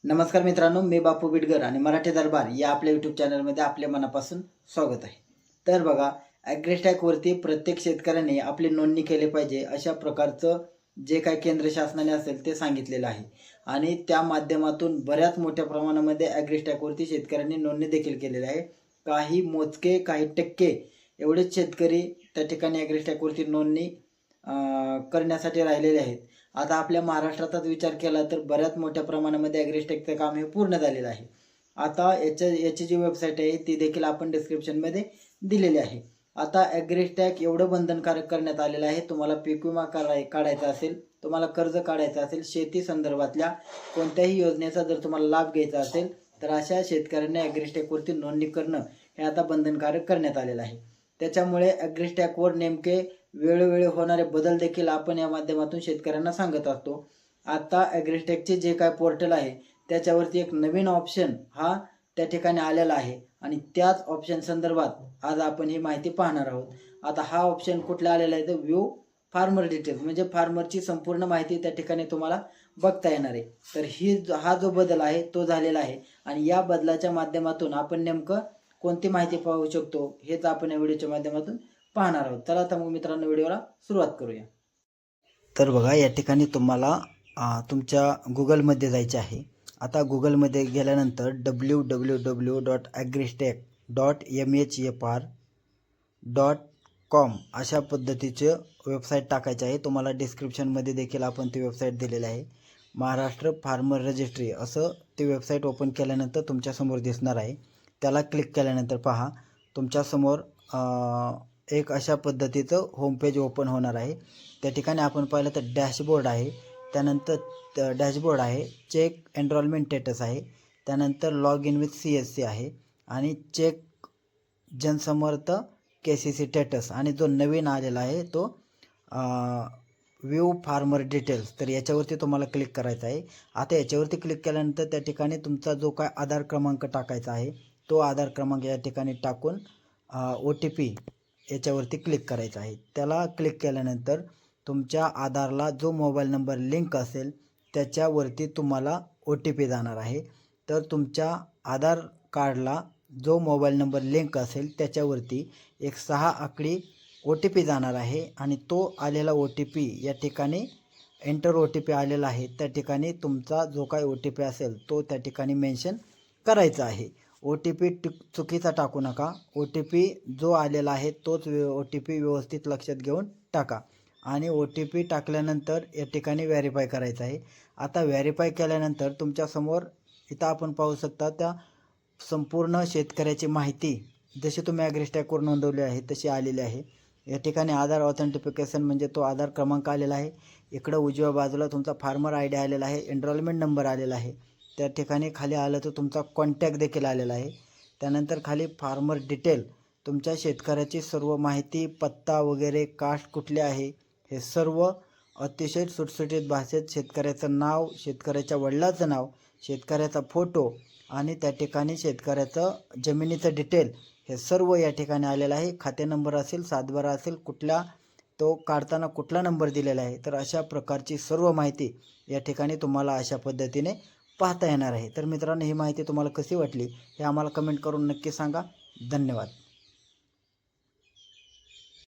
नमस्कार मित्रांनो, मी बापू बिडगर आणि मराठी दरबार या आपल्या यूट्यूब चॅनलमध्ये आपल्या मनापासून स्वागत आहे. तर बघा, ॲग्रीस्टॅकवरती प्रत्येक शेतकऱ्याने आपली नोंदणी केली पाहिजे अशा प्रकारचं जे काही केंद्र शासनाने असेल ते सांगितलेलं आहे आणि त्या माध्यमातून बऱ्याच मोठ्या प्रमाणामध्ये ॲग्रीस्टॅकवरती शेतकऱ्यांनी नोंदणी देखील केलेली आहे. काही मोजके, काही टक्के एवढेच शेतकरी त्या ठिकाणी ॲग्रीस्टॅकवरती नोंदणी करण्यासाठी राहिलेले आहेत. आता आपल्या महाराष्ट्राचाच विचार केला तर बऱ्याच मोठ्या प्रमाणामध्ये ॲग्रीस्टॅकचं काम हे पूर्ण झालेलं आहे. आता याची जी वेबसाईट आहे ती देखील आपण डिस्क्रिप्शनमध्ये दिलेली आहे. आता ॲग्रीस्टॅक एवढं बंधनकारक करण्यात आलेलं आहे, तुम्हाला पीक विमा काढायचा असेल, तुम्हाला कर्ज काढायचं असेल, शेती संदर्भातल्या कोणत्याही योजनेचा जर तुम्हाला लाभ घ्यायचा असेल तर अशा शेतकऱ्यांना ॲग्रीस्टॅकवरती नोंदणी करणं हे आता बंधनकारक करण्यात आलेलं आहे. त्याच्यामुळे ॲग्रीस्टॅकवर नेमके वेळोवेळी होणारे बदल देखील आपण या माध्यमातून शेतकऱ्यांना सांगत असतो. आता ॲग्रीस्टॅकचे जे काय पोर्टल आहे त्याच्यावरती एक नवीन ऑप्शन हा त्या ठिकाणी आलेला आहे आणि त्याच ऑप्शन संदर्भात आज आपण ही माहिती पाहणार आहोत. आता हा ऑप्शन कुठला आलेला आहे तर व्ह्यू फार्मर डिटेल्स, म्हणजे फार्मरची संपूर्ण माहिती त्या ठिकाणी तुम्हाला बघता येणार आहे. तर हा जो बदल आहे तो झालेला आहे आणि या बदलाच्या माध्यमातून आपण नेमकं कोणती माहिती पाहू शकतो हेच आपण या व्हिडिओच्या माध्यमातून पाहणार आहोत. चला तर मग मित्रांनो व्हिडिओला सुरुवात करूया. तर बघा, या ठिकाणी तुम्हाला तुमच्या गुगलमध्ये जायचे आहे. आता गुगलमध्ये गेल्यानंतर www.agristech.mhfr.com अशा पद्धतीचे वेबसाईट टाकायचे आहे. तुम्हाला डिस्क्रिप्शनमध्ये देखील आपण ती वेबसाईट दिलेली आहे. महाराष्ट्र फार्मर रजिस्ट्री असं ती वेबसाईट ओपन केल्यानंतर तुमच्यासमोर दिसणार आहे. त्याला क्लिक केल्यानंतर पहा तुमच्यासमोर एक अशा पद्धतीचं होमपेज ओपन होणार आहे. त्या ठिकाणी आपण पाहिलं तर डॅशबोर्ड आहे, त्यानंतर डॅशबोर्ड आहे, चेक एनरोलमेंट स्टेटस आहे, त्यानंतर लॉग इन विथ CSC आहे आणि चेक जनसमर्थ KCC स्टेटस आणि जो नवीन आलेला आहे तो व्ह्यू फार्मर डिटेल्स. तर याच्यावरती तुम्हाला क्लिक करायचं आहे. आता याच्यावरती क्लिक केल्यानंतर त्या ठिकाणी तुमचा जो काय आधार क्रमांक टाकायचा आहे तो आधार क्रमांक या ठिकाणी टाकून OTP याच्यावरती क्लिक करायचं आहे. त्याला क्लिक केल्यानंतर तुमच्या आधारला जो मोबाईल नंबर लिंक असेल त्याच्यावरती तुम्हाला OTP जाणार आहे. तर तुमच्या आधार कार्डला जो मोबाईल नंबर लिंक असेल त्याच्यावरती एक 6 आकडी OTP जाणार आहे आणि तो आलेला OTP या ठिकाणी एंटर OTP आलेला आहे त्या ठिकाणी तुमचा जो काही OTP असेल तो त्या ठिकाणी मेन्शन करायचा आहे. OTP चुकीचा टाकू नका. OTP जो आलेला आहे तोच OTP व्यवस्थित लक्षात घेऊन टाका आणि OTP टाकल्यानंतर या ठिकाणी व्हेरीफाय करायचं आहे. आता व्हेरीफाय केल्यानंतर तुमच्यासमोर इथं आपण पाहू शकता त्या संपूर्ण शेतकऱ्याची माहिती जशी तुम्ही ॲग्रीस्टॅकवर नोंदवली आहे तशी आलेली आहे. या ठिकाणी आधार ऑथेंटिफिकेशन म्हणजे तो आधार क्रमांक आलेला आहे. इकडं उजव्या बाजूला तुमचा फार्मर ID आलेला आहे, एनरोलमेंट नंबर आलेला आहे. त्या ठिकाणी खाली आलं तर तुमचा कॉन्टॅक्ट देखील आलेला आहे. त्यानंतर खाली फार्मर डिटेल, तुमच्या शेतकऱ्याची सर्व माहिती, पत्ता वगैरे, कास्ट कुठली आहे हे सर्व अतिशय सुटसुटीत भाषेत, शेतकऱ्याचं नाव, शेतकऱ्याच्या वडिलाचं नाव, शेतकऱ्याचा फोटो आणि त्या ठिकाणी शेतकऱ्याचं जमिनीचं डिटेल हे सर्व या ठिकाणी आलेलं आहे. खाते नंबर असेल, सातबारा असेल, कुठला तो काढताना कुठला नंबर दिलेला आहे. तर अशा प्रकारची सर्व माहिती या ठिकाणी तुम्हाला अशा पद्धतीने पाहता येणार आहे. तर मित्रांनो, ही माहिती तुम्हाला कशी वाटली हे आम्हाला कमेंट करून नक्की सांगा. धन्यवाद.